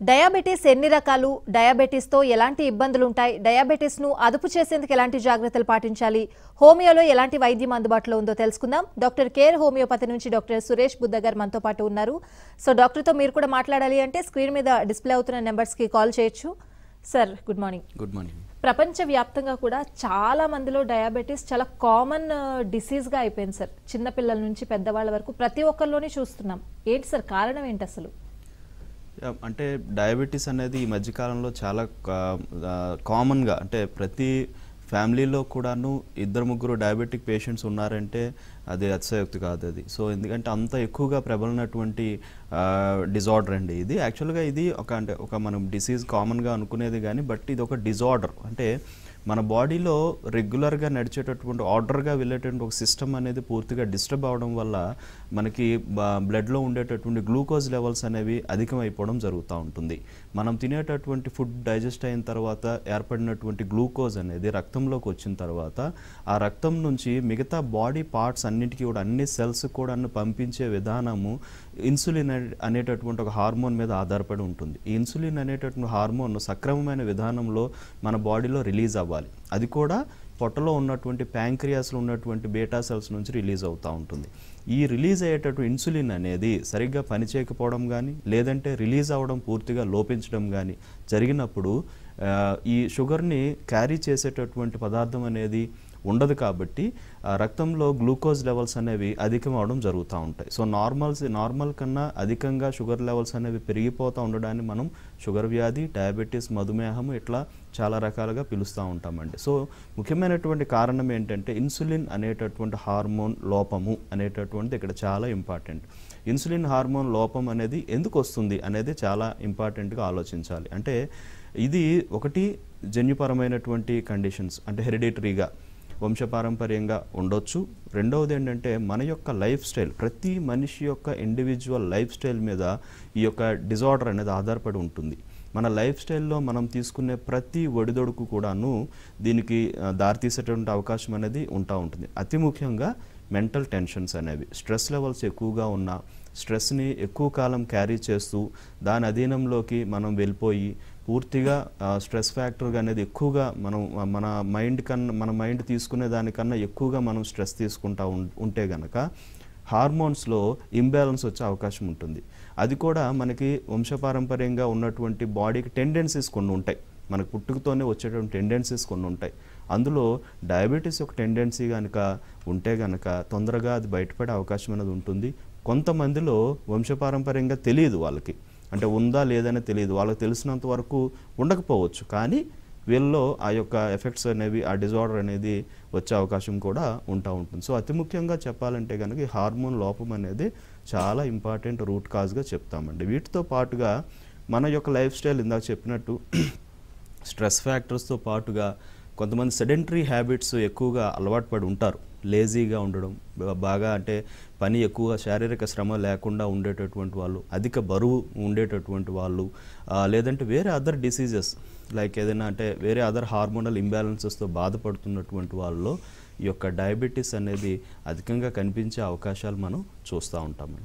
Diabetes ఎన్ని రకాలు? డయాబెటిస్‌తో ఎలాంటి ఇబ్బందులుంటాయి? డయాబెటిస్‌ను అదుపు చేసేందుకు ఎలాంటి జాగ్రత్తలు పాటించాలి? హోమియోలో ఎలాంటి వైద్యం అందుబాటులో ఉందో తెలుసుకుందాం. డాక్టర్ కేర్ హోమియోపతి నుంచి డాక్టర్ సురేష్ బుద్ధ గారు మనతో పాటు ఉన్నారు. సో డాక్టర్‌తో మీరు కూడా మాట్లాడాలి అంటే స్క్రీన్ మీద డిస్‌ప్లే అవుతున్న నంబర్స్‌కి కాల్ చేయొచ్చు. Sir good morning. Good morning. ప్రపంచవ్యాప్తంగా కూడా చాలా మందిలో డయాబెటిస్ చాలా కామన్ డిసీజ్‌గా అయిపోయింది సార్. చిన్న పిల్లల నుంచి పెద్దవాళ్ళ వరకు ప్రతి ఒక్కరిలోని చూస్తున్నాం. ఏంటి సార్ కారణం ఏంటి అసలు? అంటే డయాబెటీస్ అనేది ఈ మధ్యకాలంలో చాలా కామన్గా, అంటే ప్రతి ఫ్యామిలీలో కూడాను ఇద్దరు ముగ్గురు డయాబెటిక్ పేషెంట్స్ ఉన్నారంటే అది అతిశయోక్తి కాదు అది. సో ఎందుకంటే అంత ఎక్కువగా ప్రబలినటువంటి డిజార్డర్ అండి ఇది. యాక్చువల్గా ఇది ఒక మనం డిసీజ్ కామన్గా అనుకునేది కానీ, బట్ ఇది ఒక డిజార్డర్. అంటే మన బాడీలో రెగ్యులర్గా నడిచేటటువంటి ఆర్డర్గా వెళ్ళేటటువంటి ఒక సిస్టమ్ అనేది పూర్తిగా డిస్టర్బ్ అవడం వల్ల మనకి బ్లడ్లో ఉండేటటువంటి గ్లూకోజ్ లెవెల్స్ అనేవి అధికమైపోవడం జరుగుతూ ఉంటుంది. మనం తినేటటువంటి ఫుడ్ డైజెస్ట్ అయిన తర్వాత ఏర్పడినటువంటి గ్లూకోజ్ అనేది రక్తంలోకి వచ్చిన తర్వాత ఆ రక్తం నుంచి మిగతా బాడీ పార్ట్స్ అన్నిటికీ కూడా, అన్ని సెల్స్ కూడా పంపించే విధానము ఇన్సులిన్ అనేటటువంటి ఒక హార్మోన్ మీద ఆధారపడి ఉంటుంది. ఈ ఇన్సులిన్ అనేటటువంటి హార్మోన్ సక్రమమైన విధానంలో మన బాడీలో రిలీజ్ అవ్వాలి. అది కూడా పొట్టలో ఉన్నటువంటి ప్యాంక్రియాస్లో ఉన్నటువంటి బీటా సెల్స్ నుంచి రిలీజ్ అవుతూ ఉంటుంది. ఈ రిలీజ్ అయ్యేటటువంటి ఇన్సులిన్ అనేది సరిగ్గా పనిచేయకపోవడం కానీ, లేదంటే రిలీజ్ అవ్వడం పూర్తిగా లోపించడం కానీ జరిగినప్పుడు ఈ షుగర్ని క్యారీ చేసేటటువంటి పదార్థం అనేది ఉండదు. కాబట్టి రక్తంలో గ్లూకోజ్ లెవెల్స్ అనేవి అధికం అవడం జరుగుతూ ఉంటాయి. సో నార్మల్ కన్నా అధికంగా షుగర్ లెవెల్స్ అనేవి పెరిగిపోతూ ఉండడాన్ని మనం షుగర్ వ్యాధి, డయాబెటీస్, మధుమేహము ఇట్లా చాలా రకాలుగా పిలుస్తూ ఉంటామండి. సో ముఖ్యమైనటువంటి కారణం ఏంటంటే ఇన్సులిన్ అనేటటువంటి హార్మోన్ లోపము అనేటటువంటిది ఇక్కడ చాలా ఇంపార్టెంట్. ఇన్సులిన్ హార్మోన్ లోపం అనేది ఎందుకు వస్తుంది అనేది చాలా ఇంపార్టెంట్గా ఆలోచించాలి. అంటే ఇది ఒకటి జన్యుపరమైనటువంటి కండిషన్స్, అంటే హెరిడిటరీగా వంశపారంపర్యంగా ఉండొచ్చు. రెండవది ఏంటంటే మన యొక్క లైఫ్ స్టైల్, ప్రతి మనిషి యొక్క ఇండివిజువల్ లైఫ్ స్టైల్ మీద ఈ యొక్క డిజార్డర్ అనేది ఆధారపడి ఉంటుంది. మన లైఫ్ స్టైల్లో మనం తీసుకునే ప్రతి ఒడిదొడుకు కూడాను దీనికి దారితీసేటువంటి అవకాశం అనేది ఉంటుంది. అతి ముఖ్యంగా మెంటల్ టెన్షన్స్ అనేవి, స్ట్రెస్ లెవెల్స్ ఎక్కువగా ఉన్న, స్ట్రెస్ని ఎక్కువ కాలం క్యారీ చేస్తూ దాని అధీనంలోకి మనం వెళ్ళిపోయి పూర్తిగా స్ట్రెస్ ఫ్యాక్టర్ అనేది ఎక్కువగా మన మైండ్ తీసుకునే దానికన్నా ఎక్కువగా మనం స్ట్రెస్ తీసుకుంటూ ఉంటే గనక హార్మోన్స్లో ఇంబ్యాలెన్స్ వచ్చే అవకాశం ఉంటుంది. అది కూడా మనకి వంశపారంపర్యంగా ఉన్నటువంటి బాడీకి టెండెన్సీస్ కొన్ని ఉంటాయి, మనకు పుట్టుకతోనే వచ్చేటువంటి టెండెన్సీస్ కొన్ని ఉంటాయి. అందులో డయాబెటీస్ ఒక టెండెన్సీ కనుక ఉంటే కనుక తొందరగా అది బయటపడే అవకాశం అనేది ఉంటుంది. కొంతమందిలో వంశపారంపర్యంగా తెలియదు, వాళ్ళకి అంటే ఉందా లేదని తెలియదు, వాళ్ళకి తెలిసినంత వరకు ఉండకపోవచ్చు, కానీ వీళ్ళలో ఆ యొక్క ఎఫెక్ట్స్ అనేవి, ఆ డిజార్డర్ అనేది వచ్చే అవకాశం కూడా ఉంటుంది. సో అతి ముఖ్యంగా చెప్పాలంటే కనుక ఈ హార్మోన్ లోపం అనేది చాలా ఇంపార్టెంట్ రూట్ కాజ్గా చెప్తామండి. వీటితో పాటుగా మన యొక్క లైఫ్ స్టైల్ ఇందాక చెప్పినట్టు స్ట్రెస్ ఫ్యాక్టర్స్తో పాటుగా కొంతమంది సెడెంటరీ హ్యాబిట్స్ ఎక్కువగా అలవాటు పడి ఉంటారు. లేజీగా ఉండడం, బాగా అంటే పని ఎక్కువ, శారీరక శ్రమ లేకుండా ఉండేటటువంటి వాళ్ళు, అధిక బరువు ఉండేటటువంటి వాళ్ళు, లేదంటే వేరే అదర్ డిసీజెస్ లైక్ ఏదైనా అంటే వేరే అదర్ హార్మోనల్ ఇంబ్యాలెన్సెస్తో బాధపడుతున్నటువంటి వాళ్ళలో ఈ యొక్క డయాబెటీస్ అనేది అధికంగా కనిపించే అవకాశాలు మనం చూస్తూ ఉంటామండి.